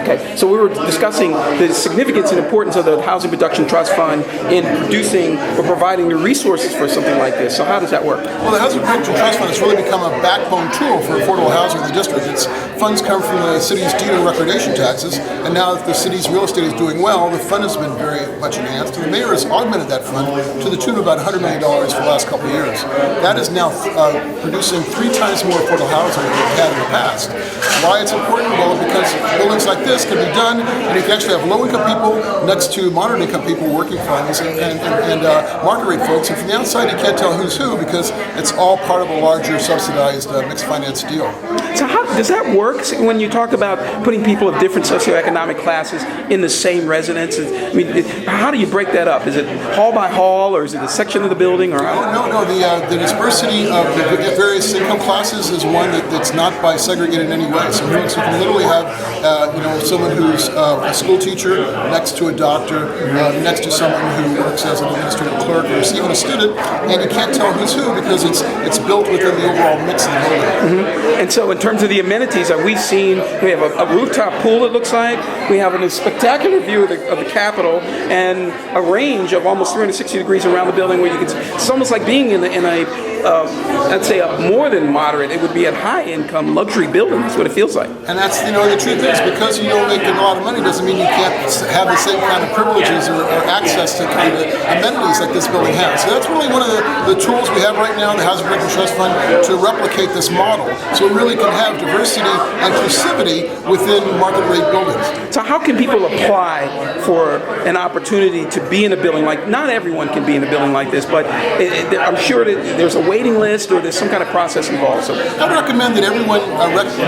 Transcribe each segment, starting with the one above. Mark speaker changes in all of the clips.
Speaker 1: Okay, so we were discussing the significance and importance of the Housing Production Trust Fund in producing or providing the resources for something like this. So how does that work?
Speaker 2: Well, the Housing Production Trust Fund has really become a backbone tool for affordable housing in the district. Its funds come from the city's deed and recordation taxes, and now that the city's real estate is doing well, the fund has been very much enhanced, and the mayor has augmented that fund to the tune of about $100 million for the last couple of years. That is now producing 3 times more affordable housing than we've had in the past. Why it's important? Well, because buildings like this can be done, and you can actually have low-income people next to moderate-income people, working families, and market-rate folks. And from the outside, you can't tell who's who because it's all part of a larger subsidized mixed finance deal.
Speaker 1: So how does that work when you talk about putting people of different socioeconomic classes in the same residence? I mean, how do you break that up? Is it hall by hall, or is it a section of the building? Or
Speaker 2: No. The diversity of the various income classes is one that's not by segregated in any way. So folks, you can literally have someone who's a school teacher next to a doctor, next to someone who works as an administrative clerk, or even a student, and you can't tell who's who because it's built within the overall mix of the building.
Speaker 1: And so in terms of the amenities, we have a rooftop pool, it looks like. We have a spectacular view of the Capitol and a range of almost 360 degrees around the building where you can, it's almost like being in a I'd say a more than moderate, it would be a high-income luxury building. That's what it feels like.
Speaker 2: And that's, the truth is, because you don't make a lot of money doesn't mean you can't have the same kind of privileges or access to kind of amenities like this building has. So that's really one of the tools we have right now in the Housing Production Trust Fund to replicate this model. So we really can have diversity and inclusivity within market rate buildings.
Speaker 1: So how can people apply for an opportunity to be in a building like, not everyone can be in a building like this, but I'm sure that there's a waiting list or there's some kind of process involved. So
Speaker 2: I'd recommend that everyone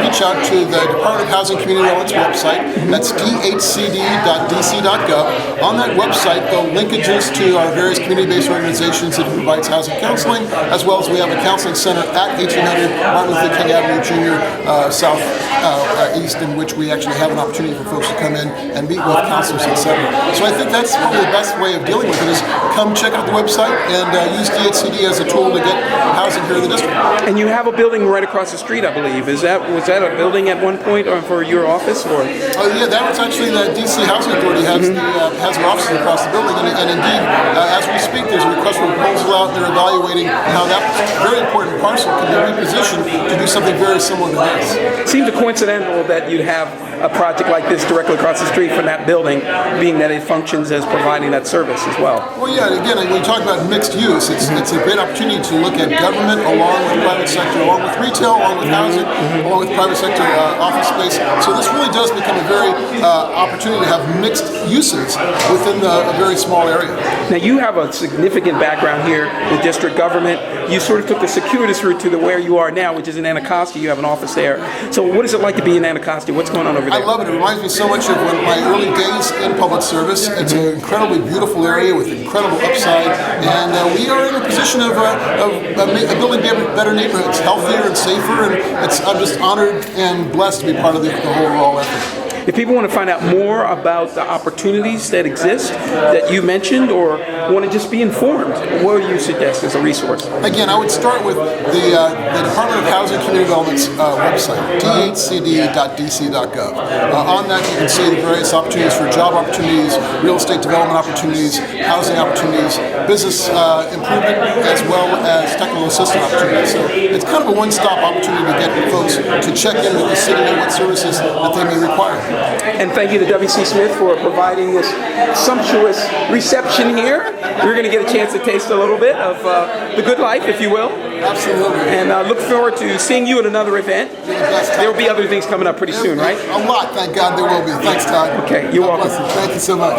Speaker 2: reach out to the Department of Housing Community Development's website. That's dhcd.dc.gov. On that website, they'll linkages to our various community-based organizations that provides housing counseling, as well as we have a counseling center at 1800 Martin Luther King Avenue Jr. South East, in which we actually have an opportunity for folks to come in and meet with counselors, etc. So I think that's probably the best way of dealing with it is come check out the website and use DHCD as a tool to get housing here in the district.
Speaker 1: And you have a building right across the street, I believe. Was that a building at one point for your office, or?
Speaker 2: Oh yeah, that was actually the DC Housing Authority has their offices across the building, and indeed, as we speak, there's a request for proposal out. They're evaluating how that very important parcel can be repositioned to do something very similar to this.
Speaker 1: Seems coincidental that you'd have a project like this directly across the street from that building, being that it functions as providing that service as well.
Speaker 2: Well, yeah, again, when you talk about mixed use, it's a great opportunity to look at government along with private sector, along with retail, along with housing, along with private sector office space. So this really does become a very opportunity to have mixed uses within a very small area.
Speaker 1: Now, you have a significant background here with district government. You sort of took the circuitous route to where you are now, which is in Anacostia. You have an office there. So what is it like to be in Anacostia? What's going on over there?
Speaker 2: I love it. It reminds me so much of my early days in public service. It's an incredibly beautiful area with incredible upside, and we are in a position of building better neighborhoods, healthier and safer, and I'm just honored and blessed to be part of the whole overall effort.
Speaker 1: If people want to find out more about the opportunities that exist that you mentioned, or want to just be informed, what do you suggest as a resource?
Speaker 2: Again, I would start with the Department of Housing and Community Development's website, dhcd.dc.gov. On that, you can see the various opportunities for job opportunities, real estate development opportunities, housing opportunities, business improvement, as well as technical assistance opportunities. So it's kind of a one-stop opportunity to get folks to check in with the city and what services that they may require.
Speaker 1: And thank you to W.C. Smith for providing this sumptuous reception here. We're going to get a chance to taste a little bit of the good life, if you will.
Speaker 2: Absolutely.
Speaker 1: And look forward to seeing you at another event. There will be other things coming up pretty soon, right?
Speaker 2: A lot, thank God there will be. Thanks, Todd.
Speaker 1: Okay, you're welcome.
Speaker 2: Thank you so much.